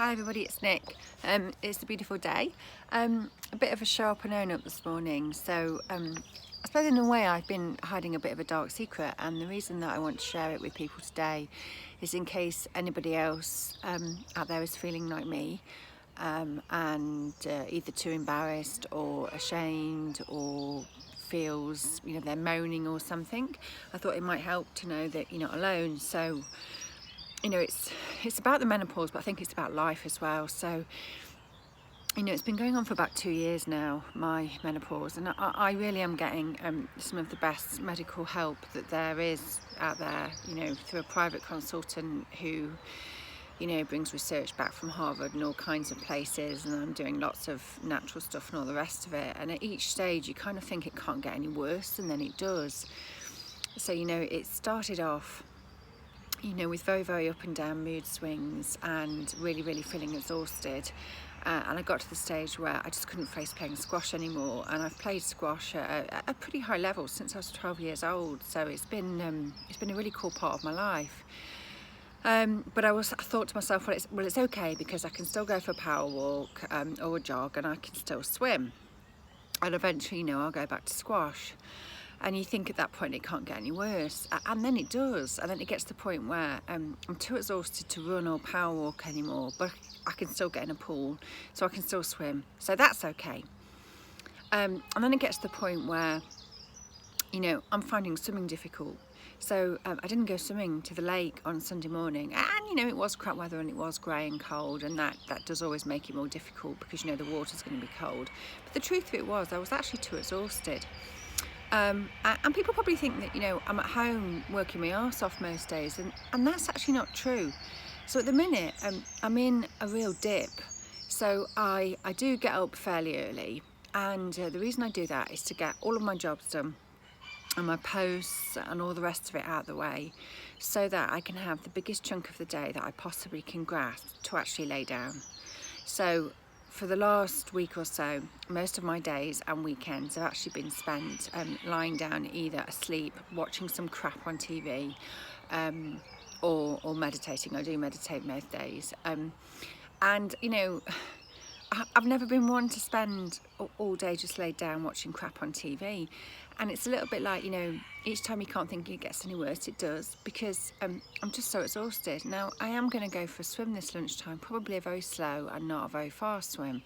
Hi everybody, it's Nick. It's a beautiful day. A bit of a show up and own up this morning. So I suppose in a way I've been hiding a bit of a dark secret, and the reason that I want to share it with people today is in case anybody else out there is feeling like me and either too embarrassed or ashamed or feels they're moaning or something. I thought it might help to know that you're not alone. So it's about the menopause, but I think it's about life as well. So it's been going on for about 2 years now, my menopause, and I really am getting some of the best medical help that there is out there, through a private consultant who brings research back from Harvard and all kinds of places, and I'm doing lots of natural stuff and all the rest of it. And at each stage you kind of think it can't get any worse, and then it does. So it started off with very, very up and down mood swings and really, really feeling exhausted. And I got to the stage where I just couldn't face playing squash anymore. And I've played squash at a pretty high level since I was 12 years old. So it's been a really cool part of my life. But I thought to myself, well, it's okay, because I can still go for a power walk or a jog, and I can still swim. And eventually, I'll go back to squash. And you think at that point it can't get any worse, and then it does. And then it gets to the point where I'm too exhausted to run or power walk anymore, but I can still get in a pool, so I can still swim, so that's okay. And then it gets to the point where I'm finding swimming difficult. So I didn't go swimming to the lake on Sunday morning, and it was crap weather and it was grey and cold, and that does always make it more difficult because the water's going to be cold. But the truth of it was I was actually too exhausted. And people probably think that I'm at home working my arse off most days, and that's actually not true. So at the minute I'm in a real dip, so I do get up fairly early, and the reason I do that is to get all of my jobs done and my posts and all the rest of it out of the way, so that I can have the biggest chunk of the day that I possibly can grasp to actually lay down. So for the last week or so, most of my days and weekends have actually been spent lying down, either asleep, watching some crap on TV, or meditating. I do meditate most days. And I've never been one to spend all day just laid down watching crap on TV. And it's a little bit like, each time you can't think it gets any worse, it does, because I'm just so exhausted. Now, I am going to go for a swim this lunchtime, probably a very slow and not a very fast swim.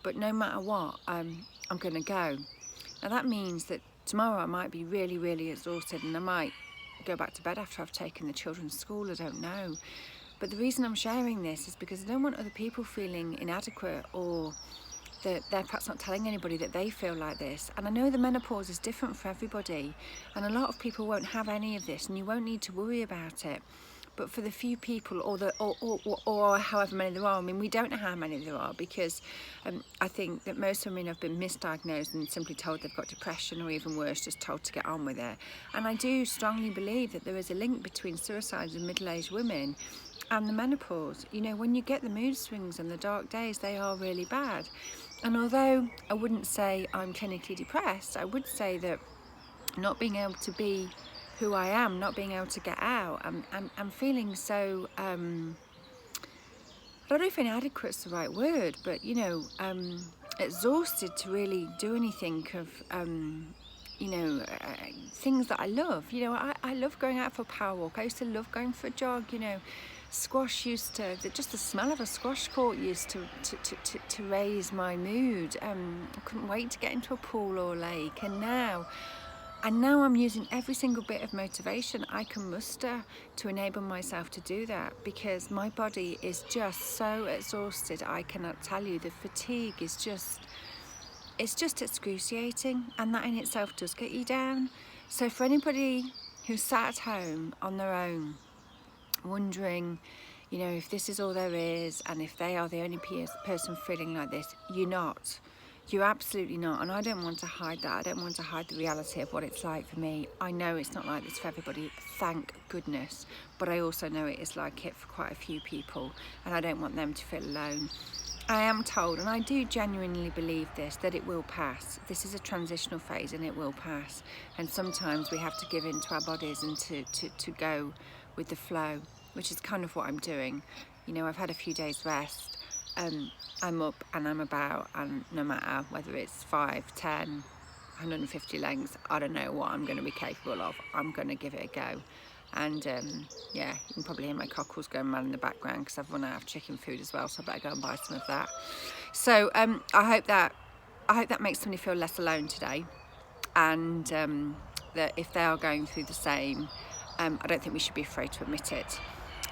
But no matter what, I'm going to go. Now, that means that tomorrow I might be really, really exhausted, and I might go back to bed after I've taken the children to school, I don't know. But the reason I'm sharing this is because I don't want other people feeling inadequate, or that they're perhaps not telling anybody that they feel like this. And I know the menopause is different for everybody, and a lot of people won't have any of this, and you won't need to worry about it. But for the few people, or however many there are, we don't know how many there are, because I think that most women have been misdiagnosed and simply told they've got depression, or even worse, just told to get on with it. And I do strongly believe that there is a link between suicides in middle-aged women and the menopause. When you get the mood swings and the dark days, they are really bad. And although I wouldn't say I'm clinically depressed, I would say that not being able to be who I am, not being able to get out, I'm feeling so, I don't know if inadequate's the right word, but exhausted to really do anything of things that I love. I love going out for a power walk. I used to love going for a jog. Squash just the smell of a squash court used to raise my mood. I couldn't wait to get into a pool or lake, and now I'm using every single bit of motivation I can muster to enable myself to do that, because my body is just so exhausted. I cannot tell you, the fatigue is just excruciating, and that in itself does get you down. So for anybody who's sat at home on their own, wondering if this is all there is, and if they are the only person feeling like this, you're absolutely not. And I don't want to hide that. I don't want to hide the reality of what it's like for me. I know it's not like this for everybody, thank goodness, but I also know it is like it for quite a few people, and I don't want them to feel alone. I am told, and I do genuinely believe this, that it will pass. This is a transitional phase, and it will pass. And sometimes we have to give in to our bodies and to go with the flow, which is kind of what I'm doing. I've had a few days rest, I'm up and I'm about, and no matter whether it's 5, 10, 150 lengths, I don't know what I'm going to be capable of. I'm going to give it a go. And yeah, you can probably hear my cockles going around in the background because I've run out of chicken food as well, so I better go and buy some of that. So I hope that makes somebody feel less alone today, and that if they are going through the same, I don't think we should be afraid to admit it.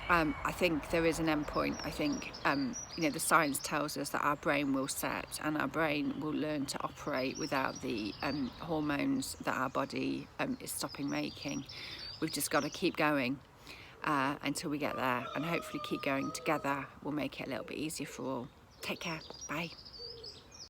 I think there is an end point. I think the science tells us that our brain will set and our brain will learn to operate without the hormones that our body is stopping making. We've just got to keep going until we get there, and hopefully keep going together will make it a little bit easier for all. Take care. Bye.